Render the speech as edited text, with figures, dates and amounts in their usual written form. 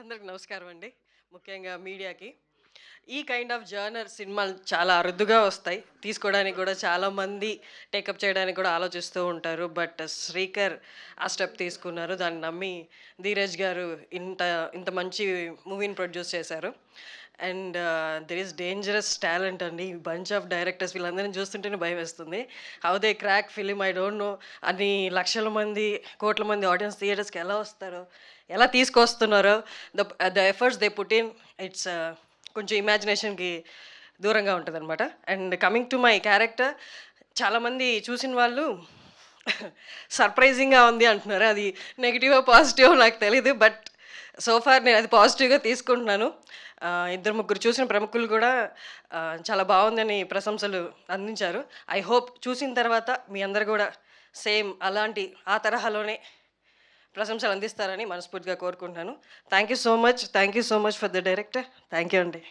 అందరికి నమస్కారం అండి. ముఖ్యంగా మీడియాకి. ఈ కైండ్ ఆఫ్ జర్నర్ సినిమాలు చాలా అరుదుగా వస్తాయి. తీసుకోవడానికి కూడా చాలామంది టేకప్ చేయడానికి కూడా ఆలోచిస్తూ ఉంటారు. బట్ శ్రీకర్ ఆ స్టెప్ తీసుకున్నారు. దాన్ని నమ్మి ధీరజ్ గారు ఇంత ఇంత మంచి మూవీని ప్రొడ్యూస్ చేశారు. And there is dangerous talent అండి. బంచ్ ఆఫ్ డైరెక్టర్స్ వీళ్ళందరిని చూస్తుంటేనే భయమేస్తుంది. How they crack film I don't know. అన్ని లక్షల మంది, కోట్ల మంది ఆడియన్స్ థియేటర్స్‌కి ఎలా వస్తారో, ఎలా తీసుకొస్తున్నారో, the the efforts they put in it's కొంచెం ఇమాజినేషన్‌కి దూరంగా ఉంటదనమాట. And coming to my character, చాలామంది చూసిన వాళ్ళు సర్ప్రైజింగ్‌గా ఉంది అంటున్నారు. అది నెగెటివో, పాజిటివో నాకు తెలీదు. బట్ సో ఫార్ నేను అది పాజిటివ్‌గా తీసుకుంటున్నాను. ఇద్దరు ముగ్గురు చూసిన ప్రముఖులు కూడా చాలా బావుందని ప్రశంసలు అందించారు. ఐ హోప్ చూసిన తర్వాత మీ అందరూ కూడా సేమ్ అలాంటి ఆ తరహాలోనే ప్రశంసలు అందిస్తారని మనస్ఫూర్తిగా కోరుకుంటున్నాను. Thank you so much. Thank you so much for the director. Thank you అండి.